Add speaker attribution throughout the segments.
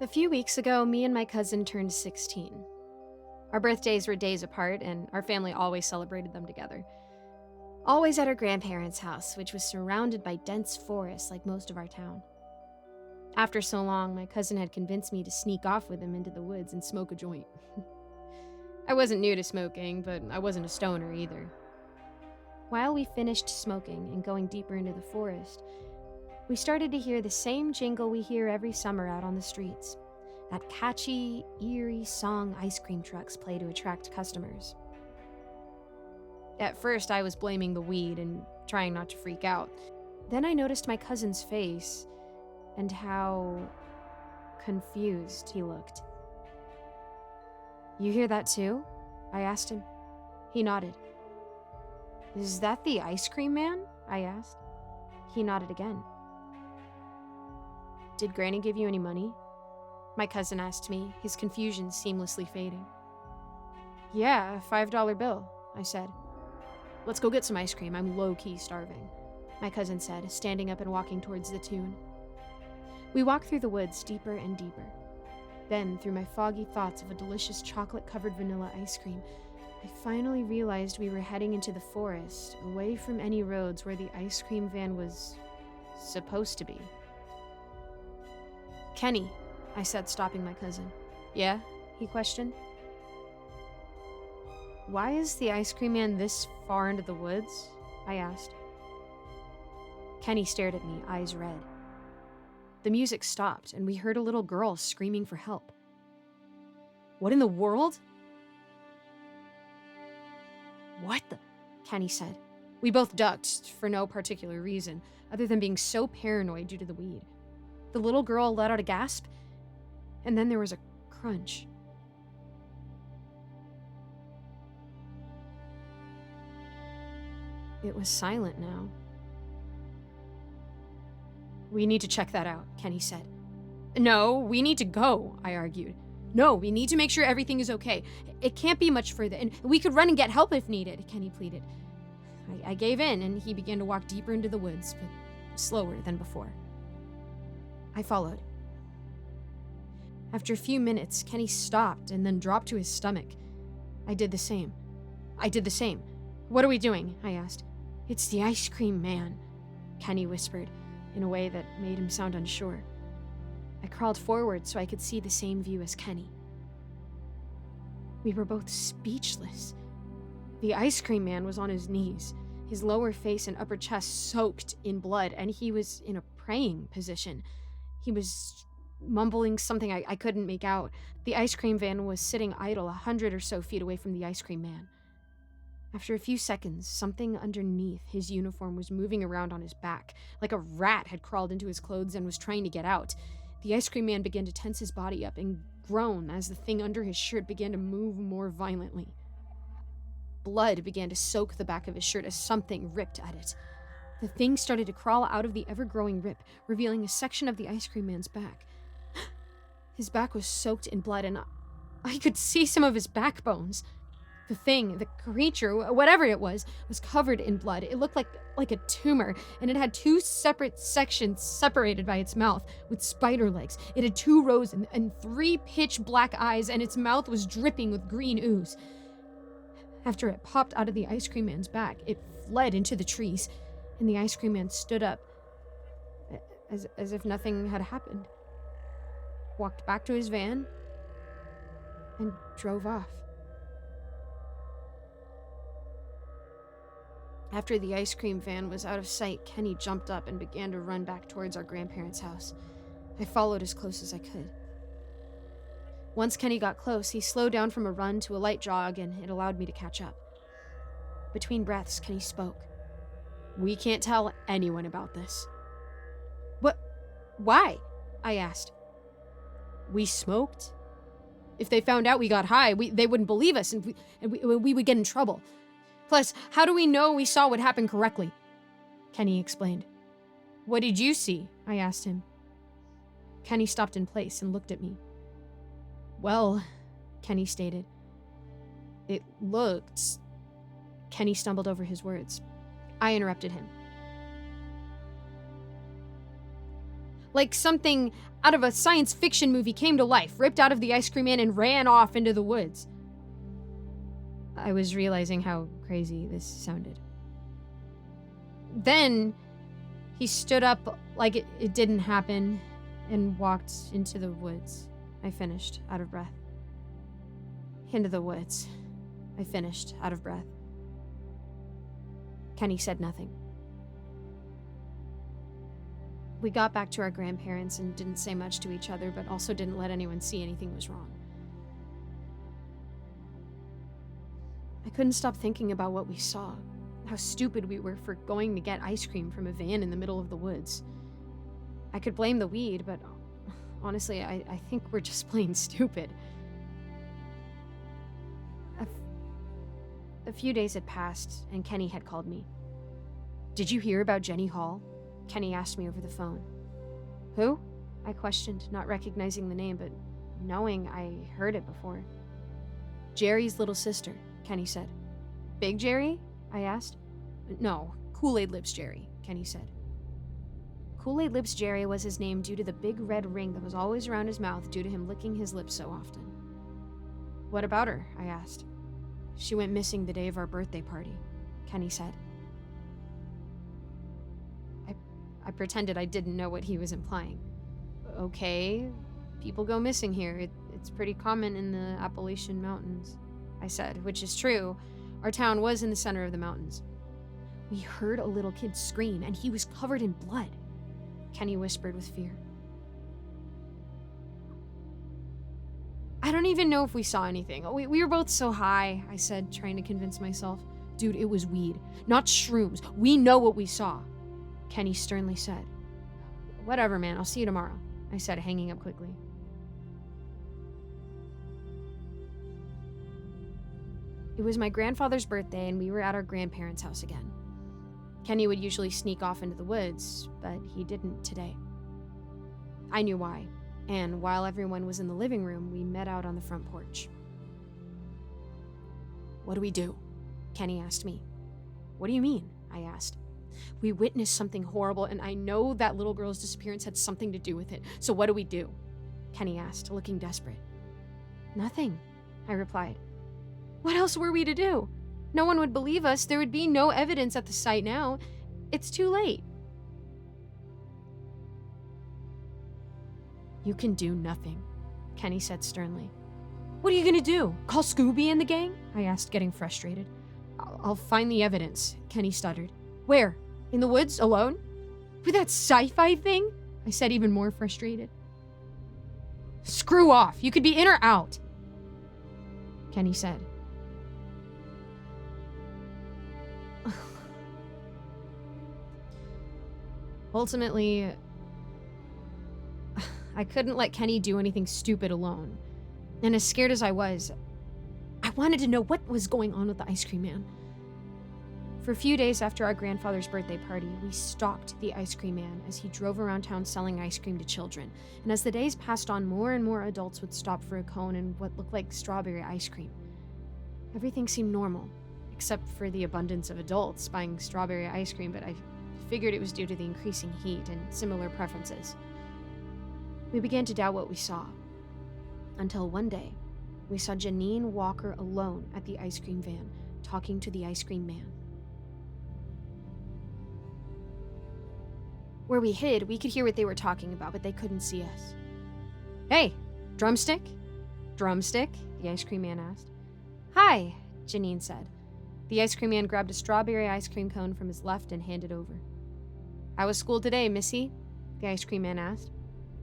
Speaker 1: A few weeks ago, me and my cousin turned 16. Our birthdays were days apart, and our family always celebrated them together. Always at our grandparents' house, which was surrounded by dense forests like most of our town. After so long, my cousin had convinced me to sneak off with him into the woods and smoke a joint. I wasn't new to smoking, but I wasn't a stoner either. While we finished smoking and going deeper into the forest, we started to hear the same jingle we hear every summer out on the streets. That catchy, eerie song ice cream trucks play to attract customers. At first, I was blaming the weed and trying not to freak out. Then I noticed my cousin's face and how confused he looked. "You hear that too?" I asked him. He nodded. "Is that the ice cream man?" I asked. He nodded again. "Did Granny give you any money?" My cousin asked me, his confusion seamlessly fading. "Yeah, a $5 bill," I said. "Let's go get some ice cream. I'm low-key starving," my cousin said, standing up and walking towards the tune. We walked through the woods deeper and deeper. Then, through my foggy thoughts of a delicious chocolate-covered vanilla ice cream, I finally realized we were heading into the forest, away from any roads where the ice cream van was supposed to be. "Kenny," I said, stopping my cousin. "Yeah?" he questioned. "Why is the ice cream man this far into the woods?" I asked. Kenny stared at me, eyes red. The music stopped, and we heard a little girl screaming for help. "What in the world?" "What the?" Kenny said. We both ducked, for no particular reason, other than being so paranoid due to the weed. The little girl let out a gasp, and then there was a crunch. It was silent now. "We need to check that out," Kenny said. "No, we need to go," I argued. "No, we need to make sure everything is okay. It can't be much further, and we could run and get help if needed," Kenny pleaded. I gave in, and he began to walk deeper into the woods, but slower than before. I followed. After a few minutes, Kenny stopped and then dropped to his stomach. I did the same. "What are we doing?" I asked. "It's the ice cream man," Kenny whispered, in a way that made him sound unsure. I crawled forward so I could see the same view as Kenny. We were both speechless. The ice cream man was on his knees, his lower face and upper chest soaked in blood, and he was in a praying position. He was mumbling something I couldn't make out. The ice cream van was sitting idle 100 or so feet away from the ice cream man. After a few seconds, something underneath his uniform was moving around on his back, like a rat had crawled into his clothes and was trying to get out. The ice cream man began to tense his body up and groan as the thing under his shirt began to move more violently. Blood began to soak the back of his shirt as something ripped at it. The thing started to crawl out of the ever-growing rip, revealing a section of the ice cream man's back. His back was soaked in blood, and I could see some of his backbones. The thing, the creature, whatever it was covered in blood. It looked like a tumor, and it had two separate sections separated by its mouth with spider legs. It had 2 rows and 3 pitch black eyes, and its mouth was dripping with green ooze. After it popped out of the ice cream man's back, it fled into the trees, and the ice cream man stood up as if nothing had happened, walked back to his van, and drove off. After the ice cream van was out of sight, Kenny jumped up and began to run back towards our grandparents' house. I followed as close as I could. Once Kenny got close, he slowed down from a run to a light jog, and it allowed me to catch up. Between breaths, Kenny spoke. "We can't tell anyone about this." "What? Why?" I asked. "We smoked. If they found out we got high, they wouldn't believe us, and we would get in trouble. Plus, how do we know we saw what happened correctly?" Kenny explained. "What did you see?" I asked him. Kenny stopped in place and looked at me. "Well," Kenny stated, "it looked..." Kenny stumbled over his words. I interrupted him. Like something out of a science fiction movie came to life, ripped out of the ice cream man and ran off into the woods. I was realizing how crazy this sounded. Then he stood up like it didn't happen and walked into the woods. I finished, out of breath. Into the woods. I finished, out of breath. Kenny said nothing. We got back to our grandparents and didn't say much to each other, but also didn't let anyone see anything was wrong. I couldn't stop thinking about what we saw, how stupid we were for going to get ice cream from a van in the middle of the woods. I could blame the weed, but honestly, I think we're just plain stupid. A few days had passed, and Kenny had called me. "Did you hear about Jenny Hall?" Kenny asked me over the phone. "Who?" I questioned, not recognizing the name, but knowing I heard it before. "Jerry's little sister," Kenny said. "Big Jerry?" I asked. "No, Kool-Aid Lips Jerry," Kenny said. Kool-Aid Lips Jerry was his name due to the big red ring that was always around his mouth due to him licking his lips so often. "What about her?" I asked. "She went missing the day of our birthday party," Kenny said. I pretended I didn't know what he was implying. "Okay, people go missing here. It's pretty common in the Appalachian Mountains," I said, which is true. Our town was in the center of the mountains. "We heard a little kid scream, and he was covered in blood," Kenny whispered with fear. "I don't even know if we saw anything. We were both so high," I said, trying to convince myself. "Dude, it was weed, not shrooms. We know what we saw," Kenny sternly said. "Whatever, man. I'll see you tomorrow," I said, hanging up quickly. It was my grandfather's birthday, and we were at our grandparents' house again. Kenny would usually sneak off into the woods, but he didn't today. I knew why, and while everyone was in the living room, we met out on the front porch. "What do we do?" Kenny asked me. "What do you mean?" I asked. "We witnessed something horrible, and I know that little girl's disappearance had something to do with it, so what do we do?" Kenny asked, looking desperate. "Nothing," I replied. "What else were we to do? No one would believe us. There would be no evidence at the site now. It's too late." "You can do nothing," Kenny said sternly. "What are you gonna do? Call Scooby and the gang?" I asked, getting frustrated. I'll find the evidence," Kenny stuttered. "Where? In the woods, alone? With that sci-fi thing?" I said, even more frustrated. "Screw off. You could be in or out," Kenny said. Ultimately, I couldn't let Kenny do anything stupid alone. And as scared as I was, I wanted to know what was going on with the ice cream man. For a few days after our grandfather's birthday party, we stalked the ice cream man as he drove around town selling ice cream to children. And as the days passed on, more and more adults would stop for a cone and what looked like strawberry ice cream. Everything seemed normal, except for the abundance of adults buying strawberry ice cream, but I figured it was due to the increasing heat and similar preferences. We began to doubt what we saw, until one day, we saw Janine Walker alone at the ice cream van, talking to the ice cream man. Where we hid, we could hear what they were talking about, but they couldn't see us. "Hey, drumstick?" "Drumstick?" the ice cream man asked. "Hi," Janine said. The ice cream man grabbed a strawberry ice cream cone from his left and handed over. "How was school today, Missy?" the ice cream man asked.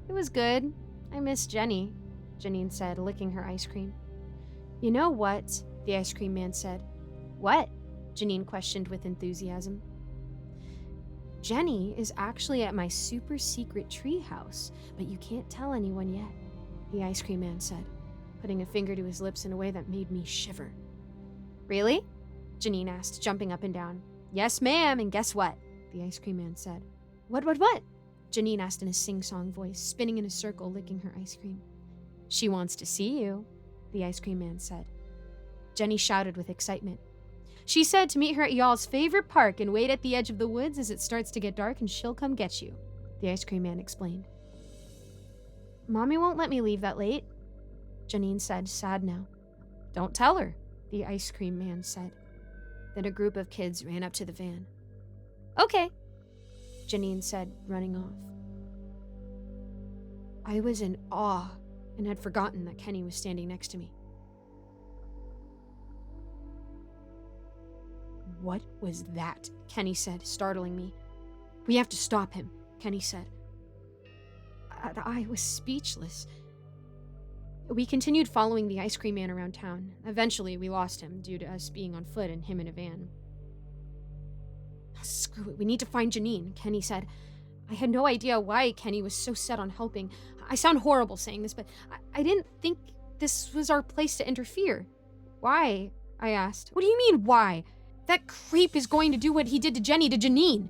Speaker 1: "It was good. I miss Jenny," Janine said, licking her ice cream. "You know what?" the ice cream man said. "What?" Janine questioned with enthusiasm. "Jenny is actually at my super secret tree house, but you can't tell anyone yet," the ice cream man said, putting a finger to his lips in a way that made me shiver. "Really?" Janine asked, jumping up and down. "Yes, ma'am, and guess what?" the ice cream man said. What? Janine asked in a sing-song voice, spinning in a circle, licking her ice cream. "She wants to see you," the ice cream man said. Jenny shouted with excitement. "She said to meet her at y'all's favorite park and wait at the edge of the woods as it starts to get dark and she'll come get you," the ice cream man explained. Mommy won't let me leave that late, Janine said, sad now. Don't tell her, the ice cream man said. Then a group of kids ran up to the van. Okay, Janine said, running off. I was in awe and had forgotten that Kenny was standing next to me. What was that? Kenny said, startling me. We have to stop him, Kenny said. I was speechless. We continued following the ice cream man around town. Eventually, we lost him due to us being on foot and him in a van. Screw it, we need to find Janine, Kenny said. I had no idea why Kenny was so set on helping. I sound horrible saying this, but I didn't think this was our place to interfere. Why? I asked. What do you mean, why? That creep is going to do what he did to Jenny to Janine,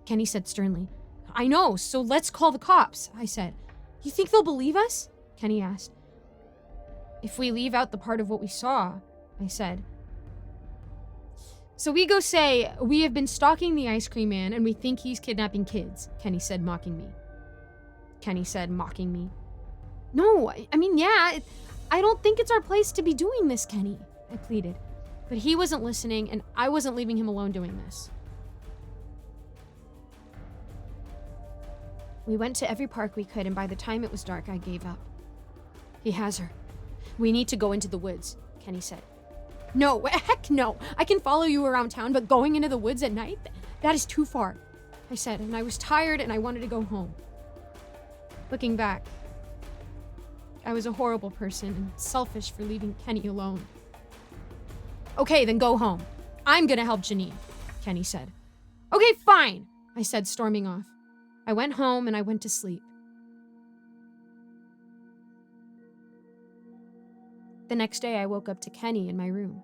Speaker 1: Kenny said sternly. I know, so let's call the cops, I said. You think they'll believe us? Kenny asked. If we leave out the part of what we saw, I said. So we go say, we have been stalking the ice cream man and we think he's kidnapping kids, Kenny said, mocking me. No, I mean, yeah, I don't think it's our place to be doing this, Kenny, I pleaded. But he wasn't listening and I wasn't leaving him alone doing this. We went to every park we could and by the time it was dark, I gave up. He has her. We need to go into the woods, Kenny said. No, heck no. I can follow you around town, but going into the woods at night, that is too far, I said, and I was tired and I wanted to go home. Looking back, I was a horrible person and selfish for leaving Kenny alone. Okay, then go home. I'm gonna help Janine, Kenny said. Okay, fine, I said, storming off. I went home and I went to sleep. The next day, I woke up to Kenny in my room.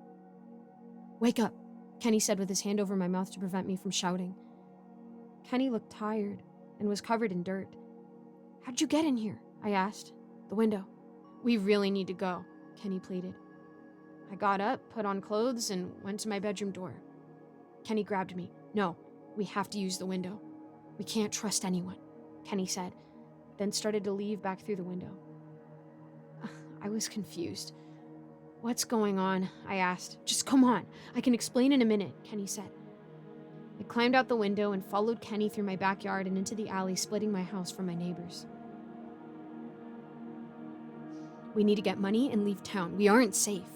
Speaker 1: Wake up, Kenny said with his hand over my mouth to prevent me from shouting. Kenny looked tired and was covered in dirt. How'd you get in here? I asked. The window. We really need to go, Kenny pleaded. I got up, put on clothes, and went to my bedroom door. Kenny grabbed me. No, we have to use the window. We can't trust anyone, Kenny said, then started to leave back through the window. I was confused. What's going on? I asked. Just come on. I can explain in a minute, Kenny said. I climbed out the window and followed Kenny through my backyard and into the alley splitting my house from my neighbors. We need to get money and leave town. We aren't safe,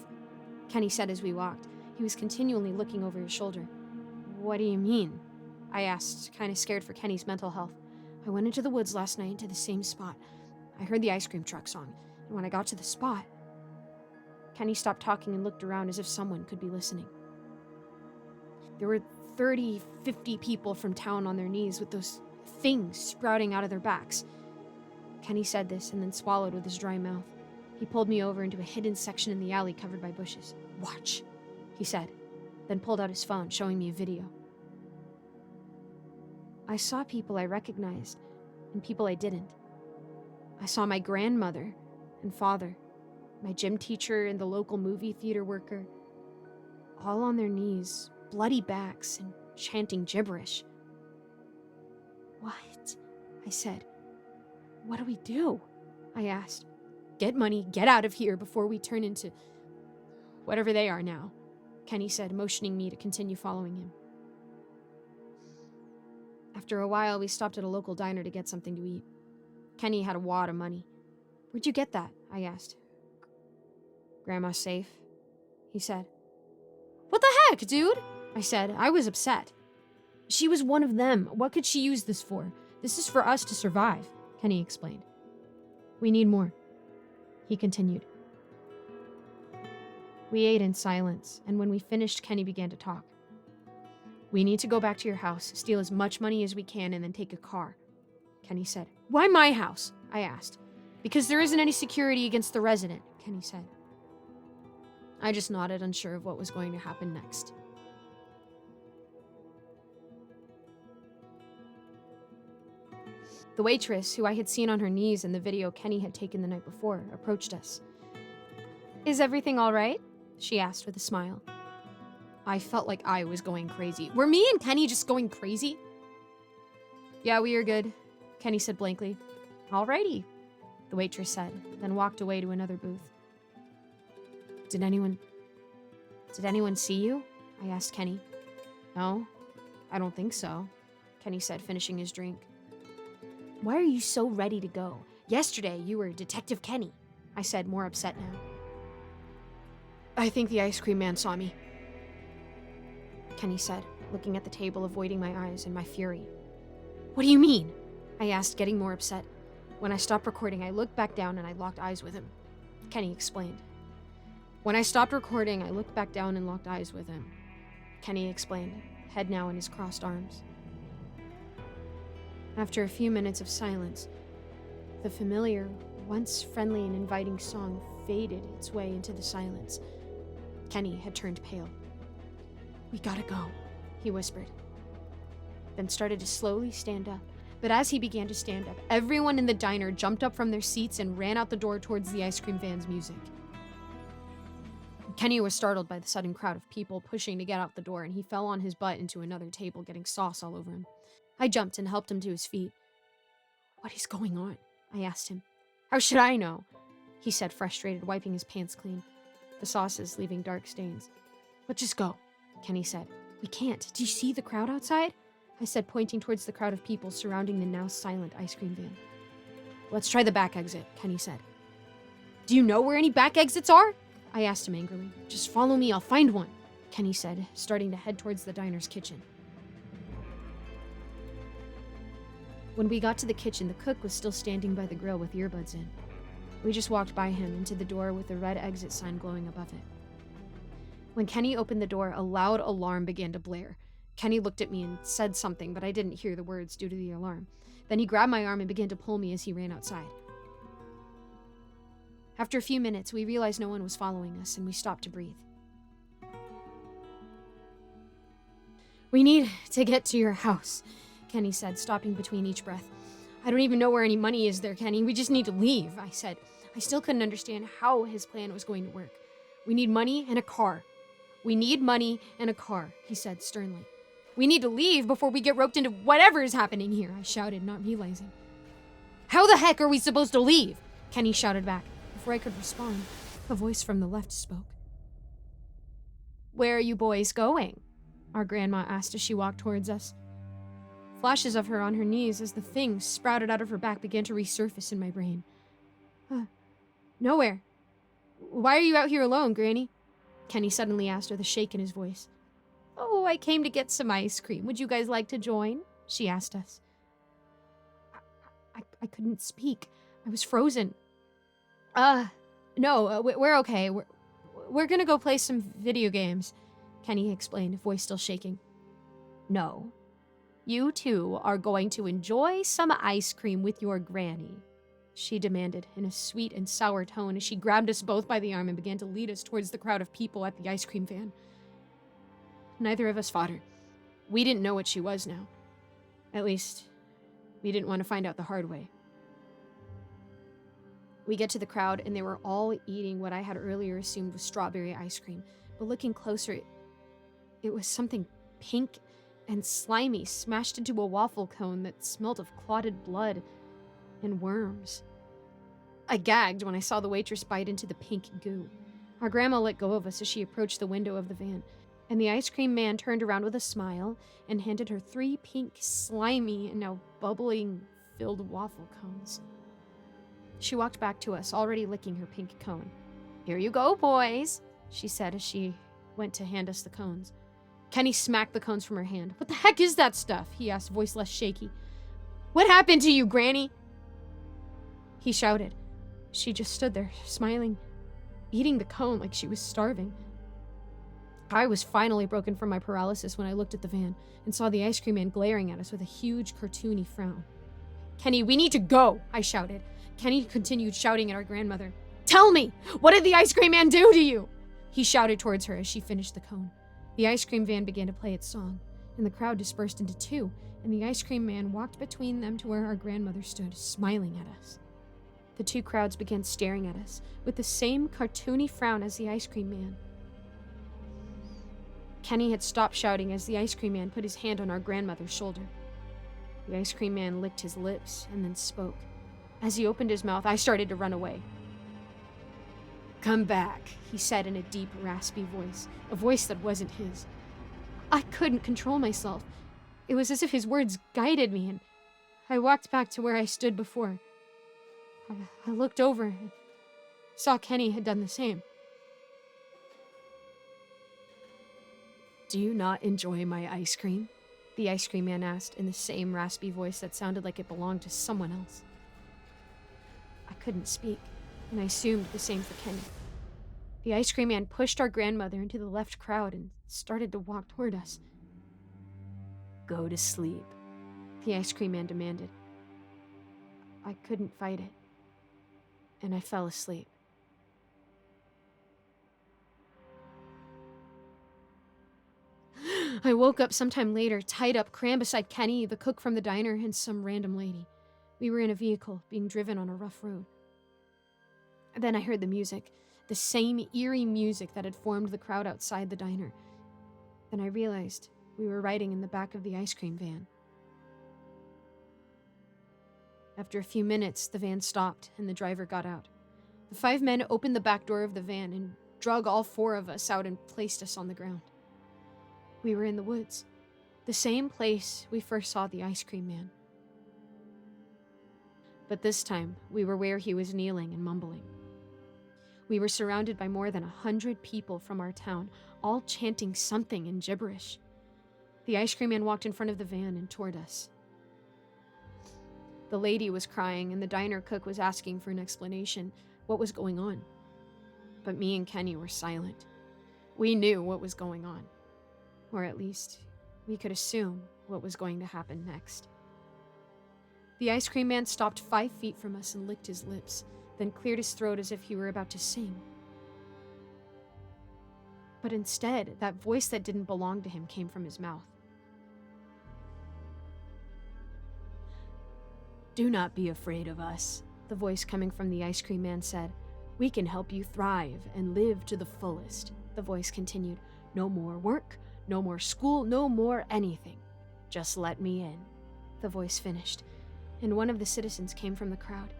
Speaker 1: Kenny said as we walked. He was continually looking over his shoulder. What do you mean? I asked, kind of scared for Kenny's mental health. I went into the woods last night to the same spot. I heard the ice cream truck song, and when I got to the spot, Kenny stopped talking and looked around as if someone could be listening. There were 30, 50 people from town on their knees with those things sprouting out of their backs. Kenny said this and then swallowed with his dry mouth. He pulled me over into a hidden section in the alley covered by bushes. Watch, he said, then pulled out his phone, showing me a video. I saw people I recognized and people I didn't. I saw my grandmother and father, my gym teacher and the local movie theater worker, all on their knees, bloody backs, and chanting gibberish. What? I said. What do we do? I asked. Get money, get out of here before we turn into whatever they are now, Kenny said, motioning me to continue following him. After a while, we stopped at a local diner to get something to eat. Kenny had a wad of money. Where'd you get that? I asked. Grandma's safe, he said. What the heck, dude? I said. I was upset. She was one of them. What could she use this for? This is for us to survive, Kenny explained. We need more, he continued. We ate in silence, and when we finished, Kenny began to talk. We need to go back to your house, steal as much money as we can, and then take a car, Kenny said. Why my house? I asked. Because there isn't any security against the resident, Kenny said. I just nodded, unsure of what was going to happen next. The waitress, who I had seen on her knees in the video Kenny had taken the night before, approached us. Is everything all right? She asked with a smile. I felt like I was going crazy. Were me and Kenny just going crazy? Yeah, we are good, Kenny said blankly. Alrighty. the waitress said, then walked away to another booth. Did anyone see you? I asked Kenny. No, I don't think so, Kenny said, finishing his drink. Why are you so ready to go? Yesterday you were Detective Kenny, I said, more upset now. I think the ice cream man saw me, Kenny said, looking at the table, avoiding my eyes and my fury. What do you mean? I asked, getting more upset. When I stopped recording, I looked back down and I locked eyes with him, Kenny explained. When I stopped recording, I looked back down and locked eyes with him, Kenny explained, head now in his crossed arms. After a few minutes of silence, the familiar, once friendly and inviting song faded its way into the silence. Kenny had turned pale. We gotta go, he whispered, then started to slowly stand up. But as he began to stand up, everyone in the diner jumped up from their seats and ran out the door towards the ice cream van's music. Kenny was startled by the sudden crowd of people pushing to get out the door, and he fell on his butt into another table, getting sauce all over him. I jumped and helped him to his feet. What is going on? I asked him. How should I know? He said, frustrated, wiping his pants clean, the sauces leaving dark stains. Let's just go, Kenny said. We can't. Do you see the crowd outside? I said, pointing towards the crowd of people surrounding the now silent ice cream van. Let's try the back exit, Kenny said. Do you know where any back exits are? I asked him angrily. Just follow me, I'll find one, Kenny said, starting to head towards the diner's kitchen. When we got to the kitchen, the cook was still standing by the grill with earbuds in. We just walked by him into the door with the red exit sign glowing above it. When Kenny opened the door, a loud alarm began to blare. Kenny looked at me and said something, but I didn't hear the words due to the alarm. Then he grabbed my arm and began to pull me as he ran outside. After a few minutes, we realized no one was following us, and we stopped to breathe. We need to get to your house, Kenny said, stopping between each breath. I don't even know where any money is there, Kenny. We just need to leave, I said. I still couldn't understand how his plan was going to work. We need money and a car. We need money and a car, he said sternly. We need to leave before we get roped into whatever is happening here, I shouted, not realizing. How the heck are we supposed to leave? Kenny shouted back. Before I could respond, a voice from the left spoke. Where are you boys going? Our grandma asked as she walked towards us. Flashes of her on her knees as the thing sprouted out of her back began to resurface in my brain. Nowhere. Why are you out here alone, Granny? Kenny suddenly asked with a shake in his voice. Oh, I came to get some ice cream. Would you guys like to join? She asked us. I couldn't speak. I was frozen. No, we're okay. We're gonna go play some video games, Kenny explained, voice still shaking. No. You two are going to enjoy some ice cream with your granny, she demanded in a sweet and sour tone as she grabbed us both by the arm and began to lead us towards the crowd of people at the ice cream van. Neither of us fought her. We didn't know what she was now. At least, we didn't want to find out the hard way. We get to the crowd, and they were all eating what I had earlier assumed was strawberry ice cream. But looking closer, it was something pink and slimy smashed into a waffle cone that smelled of clotted blood and worms. I gagged when I saw the waitress bite into the pink goo. Our grandma let go of us as she approached the window of the van, and the ice cream man turned around with a smile and handed her 3 pink, slimy, and now bubbling, filled waffle cones. She walked back to us, already licking her pink cone. Here you go, boys, she said as she went to hand us the cones. Kenny smacked the cones from her hand. What the heck is that stuff? He asked, voice less shaky. What happened to you, Granny? He shouted. She just stood there, smiling, eating the cone like she was starving. I was finally broken from my paralysis when I looked at the van and saw the ice cream man glaring at us with a huge, cartoony frown. Kenny, we need to go, I shouted. Kenny continued shouting at our grandmother. Tell me, what did the ice cream man do to you? He shouted towards her as she finished the cone. The ice cream van began to play its song, and the crowd dispersed into 2, and the ice cream man walked between them to where our grandmother stood, smiling at us. The 2 crowds began staring at us, with the same cartoony frown as the ice cream man. Kenny had stopped shouting as the ice cream man put his hand on our grandmother's shoulder. The ice cream man licked his lips and then spoke. As he opened his mouth, I started to run away. "Come back," he said in a deep, raspy voice, a voice that wasn't his. I couldn't control myself. It was as if his words guided me, and I walked back to where I stood before. I looked over and saw Kenny had done the same. "Do you not enjoy my ice cream?" the ice cream man asked in the same raspy voice that sounded like it belonged to someone else. I couldn't speak, and I assumed the same for Kenny. The ice cream man pushed our grandmother into the left crowd and started to walk toward us. "Go to sleep," the ice cream man demanded. I couldn't fight it, and I fell asleep. I woke up sometime later, tied up, crammed beside Kenny, the cook from the diner, and some random lady. We were in a vehicle, being driven on a rough road. Then I heard the music, the same eerie music that had formed the crowd outside the diner. Then I realized we were riding in the back of the ice cream van. After a few minutes, the van stopped and the driver got out. The 5 men opened the back door of the van and drug all 4 of us out and placed us on the ground. We were in the woods, the same place we first saw the ice cream man. But this time, we were where he was kneeling and mumbling. We were surrounded by more than 100 people from our town, all chanting something in gibberish. The ice cream man walked in front of the van and toward us. The lady was crying and the diner cook was asking for an explanation, what was going on. But me and Kenny were silent. We knew what was going on. Or at least, we could assume what was going to happen next. The ice cream man stopped 5 feet from us and licked his lips, then cleared his throat as if he were about to sing. But instead, that voice that didn't belong to him came from his mouth. "Do not be afraid of us," the voice coming from the ice cream man said. "We can help you thrive and live to the fullest," the voice continued. "No more work, no more school, no more anything. Just let me in," the voice finished, and one of the citizens came from the crowd,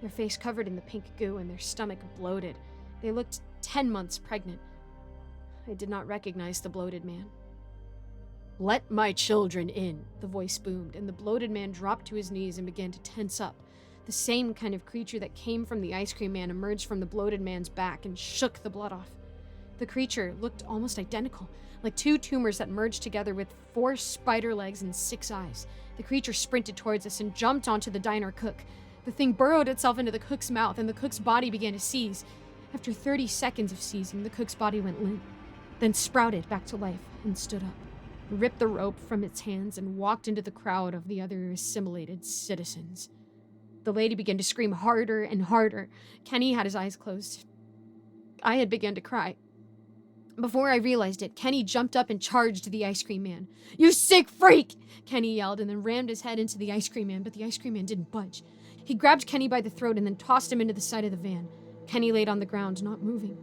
Speaker 1: their face covered in the pink goo and their stomach bloated. They looked 10 months pregnant. I did not recognize the bloated man. "Let my children in," the voice boomed, and the bloated man dropped to his knees and began to tense up. The same kind of creature that came from the ice cream man emerged from the bloated man's back and shook the blood off. The creature looked almost identical, like 2 tumors that merged together with 4 spider legs and 6 eyes. The creature sprinted towards us and jumped onto the diner cook. The thing burrowed itself into the cook's mouth, and the cook's body began to seize. After 30 seconds of seizing, the cook's body went limp, then sprouted back to life and stood up, ripped the rope from its hands, and walked into the crowd of the other assimilated citizens. The lady began to scream harder and harder. Kenny had his eyes closed. I had begun to cry. Before I realized it, Kenny jumped up and charged the ice cream man. "You sick freak!" Kenny yelled and then rammed his head into the ice cream man, but the ice cream man didn't budge. He grabbed Kenny by the throat and then tossed him into the side of the van. Kenny laid on the ground, not moving.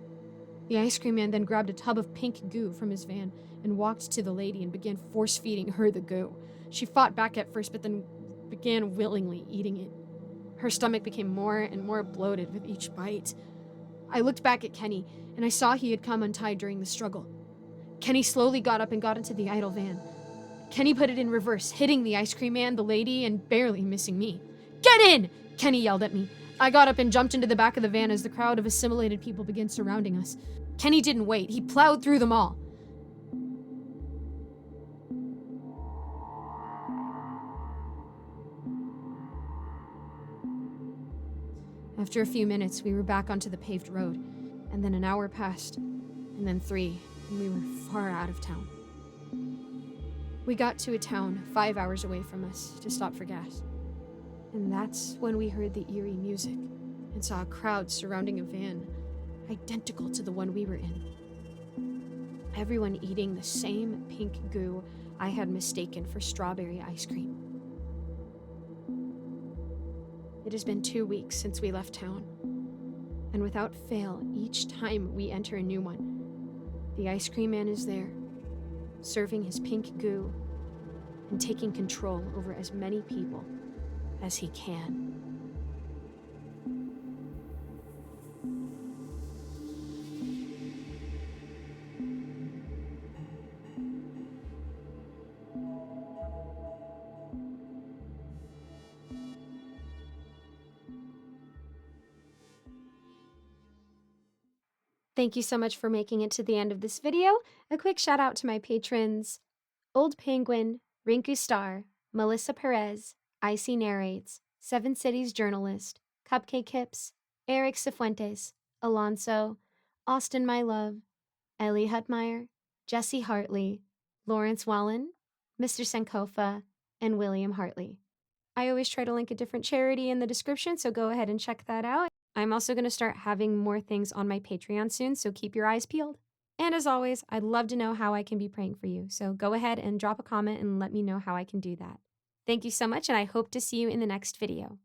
Speaker 1: The ice cream man then grabbed a tub of pink goo from his van and walked to the lady and began force-feeding her the goo. She fought back at first, but then began willingly eating it. Her stomach became more and more bloated with each bite. I looked back at Kenny, and I saw he had come untied during the struggle. Kenny slowly got up and got into the idle van. Kenny put it in reverse, hitting the ice cream man, the lady, and barely missing me. "Get in!" Kenny yelled at me. I got up and jumped into the back of the van as the crowd of assimilated people began surrounding us. Kenny didn't wait. He plowed through them all. After a few minutes, we were back onto the paved road, and then an hour passed, and then 3, and we were far out of town. We got to a town 5 hours away from us to stop for gas, and that's when we heard the eerie music and saw a crowd surrounding a van identical to the one we were in. Everyone eating the same pink goo I had mistaken for strawberry ice cream. It has been 2 weeks since we left town, and without fail, each time we enter a new one, the ice cream man is there, serving his pink goo and taking control over as many people as he can. Thank you so much for making it to the end of this video. A quick shout out to my patrons, Old Penguin, Rinku Star, Melissa Perez, Icy Narrates, Seven Cities Journalist, Cupcake Hips, Eric Cifuentes, Alonso, Austin My Love, Ellie Hutmeyer, Jesse Hartley, Lawrence Wallen, Mr. Sankofa, and William Hartley. I always try to link a different charity in the description, so go ahead and check that out. I'm also going to start having more things on my Patreon soon, so keep your eyes peeled. And as always, I'd love to know how I can be praying for you, so go ahead and drop a comment and let me know how I can do that. Thank you so much, and I hope to see you in the next video.